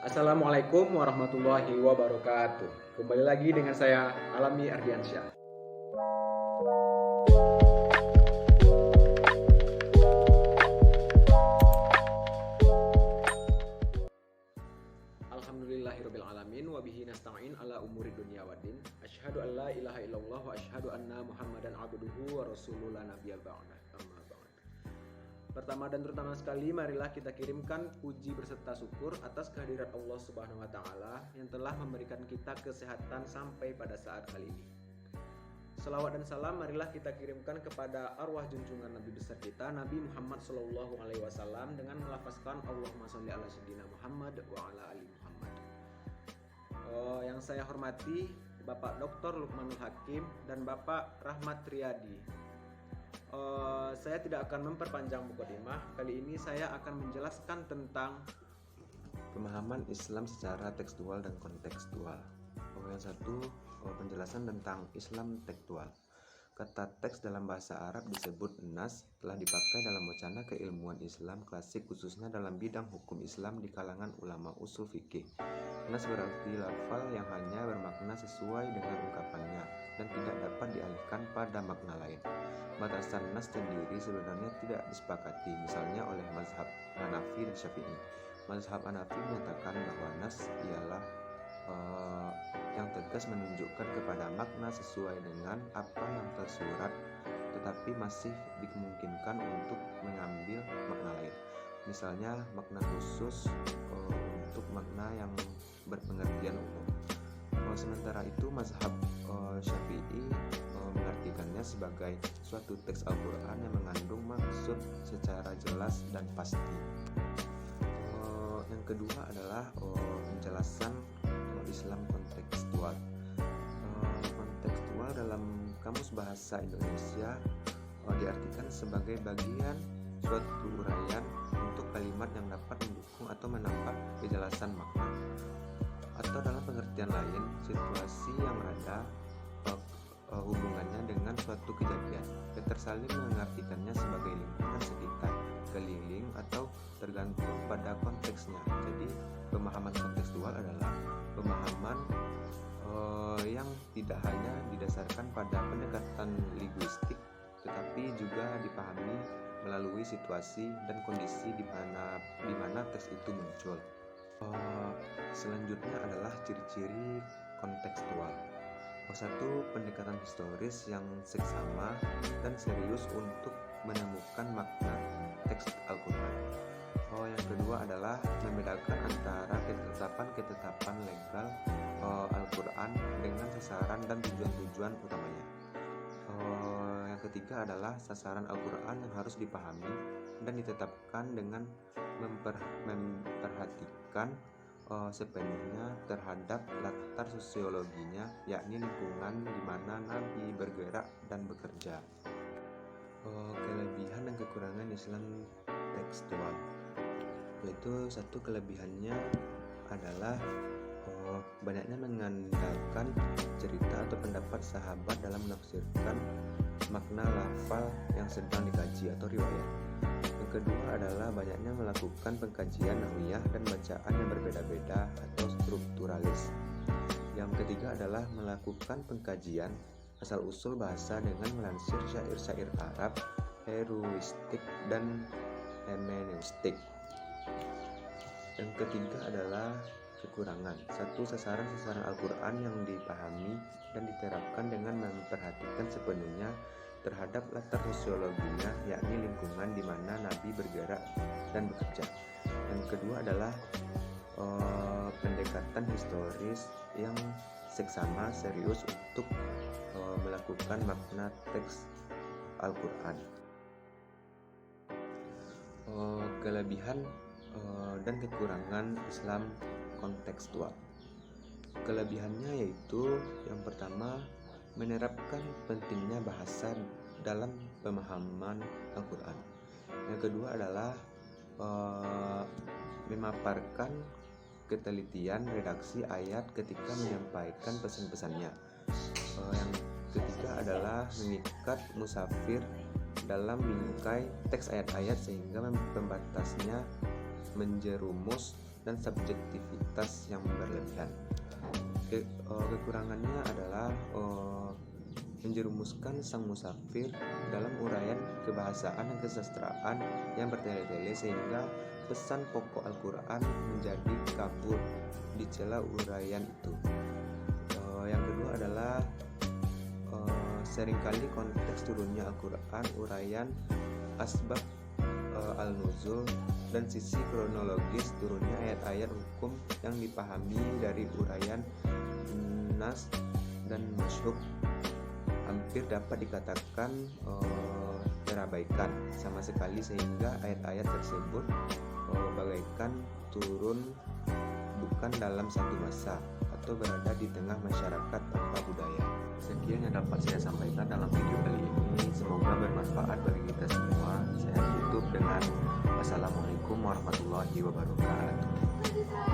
Assalamualaikum warahmatullahi wabarakatuh. Kembali lagi dengan saya Alami Ardiansyah. Alhamdulillahirabbil alamin wa bihi nasta'in ala umuri dunya waddin. Asyhadu an la ilaha illallah wa asyhadu anna Muhammadan abduhu wa rasuluhu la nabiyya ba'da. Amma ba'd. Pertama dan terutama sekali, marilah kita kirimkan puji berserta syukur atas kehadirat Allah Subhanahu wa taala yang telah memberikan kita kesehatan sampai pada saat kali ini. Salawat dan salam marilah kita kirimkan kepada arwah junjungan Nabi besar kita Nabi Muhammad sallallahu alaihi wasallam dengan melafazkan Allahumma shalli ala sayyidina Muhammad wa ala ali Muhammad. Yang saya hormati Bapak Dr. Lukmanul Hakim dan Bapak Rahmat Riyadi. Saya tidak akan memperpanjang mukadimah. Kali ini saya akan menjelaskan tentang pemahaman Islam secara tekstual dan kontekstual. Yang satu, penjelasan tentang Islam tekstual. Kata teks dalam bahasa Arab disebut nas, telah dipakai dalam wacana keilmuan Islam klasik khususnya dalam bidang hukum Islam di kalangan ulama usul fikih. Nas berarti lafal yang hanya bermakna sesuai dengan ungkapannya dan tidak dapat dialihkan pada makna lain. Batasan nas sendiri sebenarnya tidak disepakati, misalnya oleh mazhab Hanafi dan Syafi'i. Mazhab Hanafi menyatakan bahwa nas ialah yang tegas menunjukkan kepada makna sesuai dengan apa yang tersurat, tetapi masih dimungkinkan untuk mengambil makna lain. Misalnya makna khusus untuk makna yang berpengertian umum. Sementara itu mazhab Syafi'i mengartikannya sebagai suatu teks Al-Quran yang mengandung maksud secara jelas dan pasti. Yang kedua adalah penjelasan Islam kontekstual. Kontekstual dalam Kamus Bahasa Indonesia diartikan sebagai bagian suatu uraian untuk kalimat yang dapat mendukung atau menambah kejelasan makna. Atau dalam pengertian lain, situasi yang ada hubungannya dengan suatu kejadian. Peter Salim mengartikannya sebagai lingkungan sekitar, keliling, atau tergantung pada konteksnya. Jadi pemahaman kontekstual adalah pemahaman yang tidak hanya didasarkan pada pendekatan linguistik, tetapi juga dipahami melalui situasi dan kondisi di mana teks itu muncul. Selanjutnya adalah ciri-ciri kontekstual. Satu, pendekatan historis yang seksama dan serius untuk menemukan makna teks Al-Quran. Yang kedua adalah membedakan antara ketetapan legal Al-Quran dengan sasaran dan tujuan-tujuan utamanya. Yang ketiga adalah sasaran Al-Quran yang harus dipahami dan ditetapkan dengan memperhatikan sepenuhnya terhadap latar sosiologinya, yakni lingkungan di mana Nabi bergerak dan bekerja. Kelebihan dan kekurangan Islam tekstual, yaitu satu, kelebihannya adalah banyaknya mengandalkan cerita atau pendapat sahabat dalam menafsirkan makna lafal yang sedang dikaji atau riwayat. Yang kedua adalah banyaknya melakukan pengkajian nahwiyah dan bacaan yang berbeda-beda atau strukturalis. Yang ketiga adalah melakukan pengkajian asal-usul bahasa dengan melansir syair-syair Arab, heroistik, dan hermeneutik. Yang ketiga adalah kekurangan. Satu, sasaran Al-Quran yang dipahami dan diterapkan dengan memperhatikan sepenuhnya terhadap latar sosiologinya, yakni lingkungan di mana Nabi bergerak dan bekerja. Yang kedua adalah pendekatan historis yang seksama serius untuk melakukan makna teks Al-Quran. Kelebihan dan kekurangan Islam kontekstual. Kelebihannya yaitu yang pertama, menerapkan pentingnya bahasa dalam pemahaman Al-Quran. Yang kedua adalah memaparkan ketelitian redaksi ayat ketika menyampaikan pesan-pesannya. Yang ketiga adalah mengikat musafir dalam bingkai teks ayat-ayat sehingga pembatasnya menjerumus dan subjektivitas yang berlebihan. Kekurangannya adalah menjerumuskan sang musafir dalam uraian kebahasaan dan kesastraan yang bertele-tele sehingga pesan pokok Al-Quran menjadi kabur di celah uraian itu. Yang kedua adalah seringkali konteks turunnya Al-Quran, uraian asbab al-nuzul, dan sisi kronologis turunnya ayat-ayat hukum yang dipahami dari uraian nas dan masyhur hampir dapat dikatakan terabaikan sama sekali, sehingga ayat-ayat tersebut bagaikan turun bukan dalam satu masa atau berada di tengah masyarakat tanpa budaya. Sekian yang dapat saya sampaikan dalam video kali ini, semoga bermanfaat bagi kita semua. Saya tutup dengan wassalamualaikum warahmatullahi wabarakatuh.